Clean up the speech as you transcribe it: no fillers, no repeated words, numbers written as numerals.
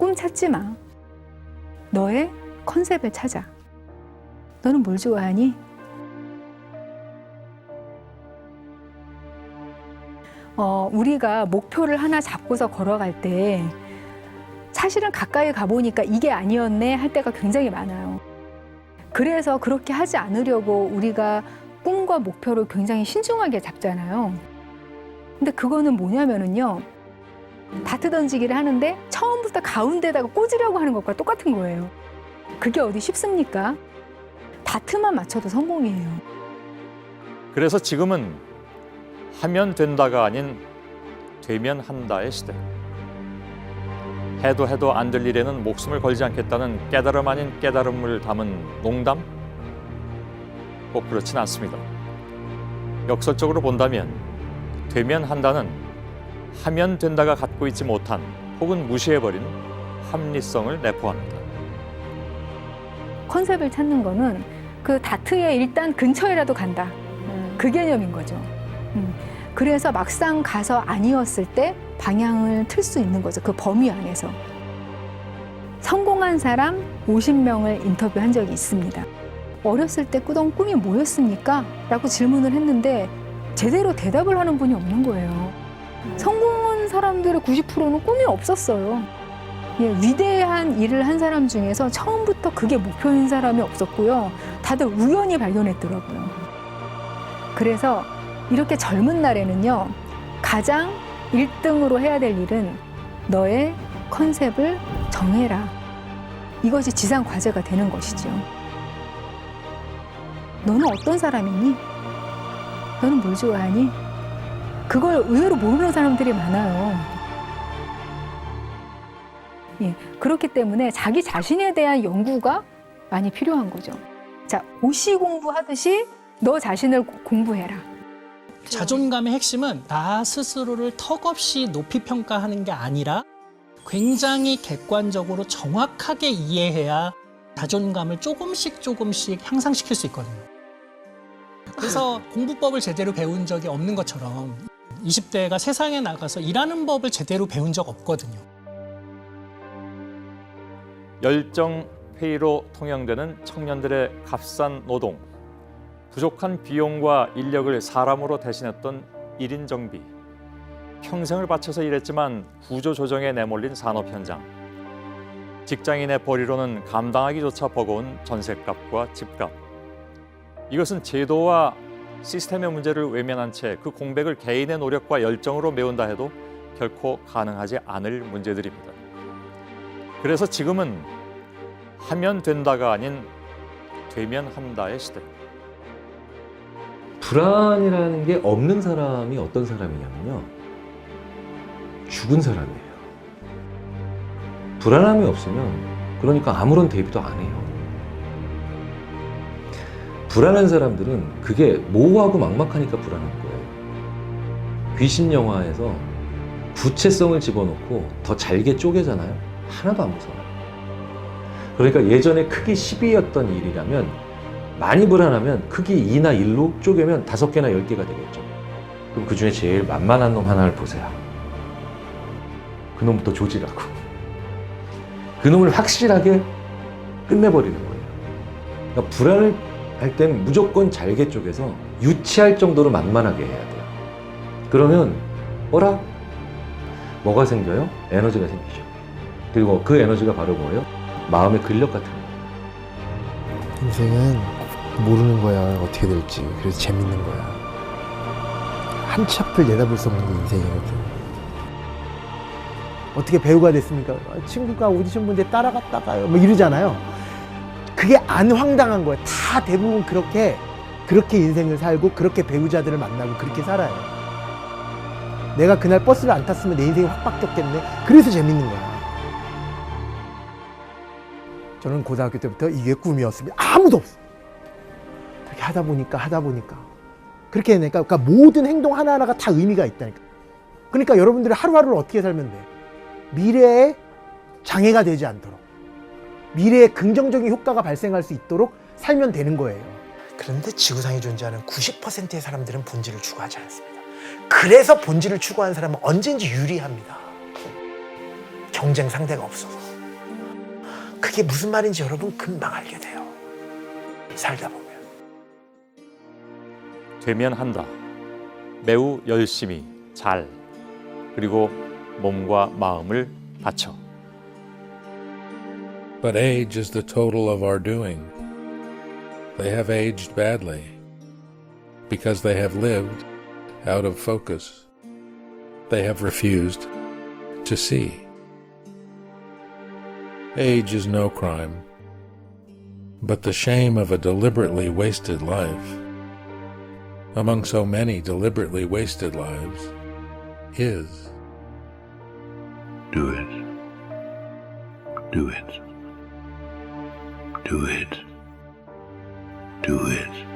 꿈 찾지 마. 너의 컨셉을 찾아. 너는 뭘 좋아하니? 우리가 목표를 하나 잡고서 걸어갈 때 사실은 가까이 가보니까 이게 아니었네 할 때가 굉장히 많아요. 그래서 그렇게 하지 않으려고 우리가 꿈과 목표를 굉장히 신중하게 잡잖아요. 근데 그거는 뭐냐면은요, 다트 던지기를 하는데 처음부터 가운데다가 꽂으려고 하는 것과 똑같은 거예요. 그게 어디 쉽습니까? 다트만 맞춰도 성공이에요. 그래서 지금은 하면 된다가 아닌 되면 한다의 시대. 해도 안 될 일에는 목숨을 걸지 않겠다는 깨달음 아닌 깨달음을 담은 농담? 꼭 그렇진 않습니다. 역설적으로 본다면 되면 한다는 하면 된다가 갖고 있지 못한 혹은 무시해버린 합리성을 내포합니다. 컨셉을 찾는 거는 그 다트에 일단 근처에라도 간다. 그 개념인 거죠. 그래서 막상 가서 아니었을 때 방향을 틀 수 있는 거죠. 그 범위 안에서. 성공한 사람 50명을 인터뷰한 적이 있습니다. 어렸을 때 꾸던 꿈이 뭐였습니까? 라고 질문을 했는데 제대로 대답을 하는 분이 없는 거예요. 성공한 사람들의 90%는 꿈이 없었어요. 예, 위대한 일을 한 사람 중에서 처음부터 그게 목표인 사람이 없었고요. 다들 우연히 발견했더라고요. 그래서 이렇게 젊은 날에는요, 가장 1등으로 해야 될 일은 너의 컨셉을 정해라. 이것이 지상 과제가 되는 것이죠. 너는 어떤 사람이니? 너는 뭘 좋아하니? 그걸 의외로 모르는 사람들이 많아요. 예, 그렇기 때문에 자기 자신에 대한 연구가 많이 필요한 거죠. 자, 고시 공부하듯이 너 자신을 공부해라. 자존감의 핵심은 나 스스로를 턱없이 높이 평가하는 게 아니라 굉장히 객관적으로 정확하게 이해해야 자존감을 조금씩 향상시킬 수 있거든요. 그래서 공부법을 제대로 배운 적이 없는 것처럼 20대가 세상에 나가서 일하는 법을 제대로 배운 적 없거든요. 열정 회의로 통용되는 청년들의 값싼 노동, 부족한 비용과 인력을 사람으로 대신했던 1인 정비, 평생을 바쳐서 일했지만 구조조정에 내몰린 산업 현장, 직장인의 벌이로는 감당하기조차 버거운 전셋값과 집값. 이것은 제도와 시스템의 문제를 외면한 채 그 공백을 개인의 노력과 열정으로 메운다 해도 결코 가능하지 않을 문제들입니다. 그래서 지금은 하면 된다가 아닌 되면 한다의 시대. 불안이라는 게 없는 사람이 어떤 사람이냐면요, 죽은 사람이에요. 불안함이 없으면 그러니까 아무런 대비도 안 해요. 불안한 사람들은 그게 모호하고 막막하니까 불안한 거예요. 귀신 영화에서 구체성을 집어넣고 더 잘게 쪼개잖아요. 하나도 안 무서워요. 그러니까 예전에 크기 12였던 일이라면 많이 불안하면 크기 2나 1로 쪼개면 5개나 10개가 되겠죠. 그럼 그 중에 제일 만만한 놈 하나를 보세요. 그 놈부터 조지라고. 그 놈을 확실하게 끝내버리는 거예요. 그러니까 불안을 할 땐 무조건 잘게 쪼개서 유치할 정도로 만만하게 해야 돼요. 그러면 어라? 뭐가 생겨요? 에너지가 생기죠. 그리고 그 에너지가 바로 뭐예요? 마음의 근력 같은 거예요. 인생은 모르는 거야, 어떻게 될지. 그래서 재밌는 거야. 한치 앞을 내다볼 수 없는 게 인생이거든. 어떻게 배우가 됐습니까? 친구가 오디션 보는데 따라갔다가요, 뭐 이러잖아요. 그게 안 황당한 거예요. 다 대부분 그렇게 인생을 살고 그렇게 배우자들을 만나고 그렇게 살아요. 내가 그날 버스를 안 탔으면 내 인생이 확 바뀌었겠네. 그래서 재밌는 거야. 저는 고등학교 때부터 이게 꿈이었습니다. 아무도 없어. 그렇게 하다 보니까 그렇게 되니까 그러니까 모든 행동 하나하나가 다 의미가 있다니까. 그러니까 여러분들이 하루하루를 어떻게 살면 돼? 미래에 장애가 되지 않도록, 미래에 긍정적인 효과가 발생할 수 있도록 살면 되는 거예요. 그런데 지구상에 존재하는 90%의 사람들은 본질을 추구하지 않습니다. 그래서 본질을 추구하는 사람은 언제든지 유리합니다. 경쟁 상대가 없어서. 그게 무슨 말인지 여러분 금방 알게 돼요. 살다 보면. 되면 한다. 매우 열심히, 잘, 그리고 몸과 마음을 바쳐. But age is the total of our doing. They have aged badly because they have lived out of focus. They have refused to see. Age is no crime, but the shame of a deliberately wasted life, among so many deliberately wasted lives, is. Do it. Do it. Do it. Do it.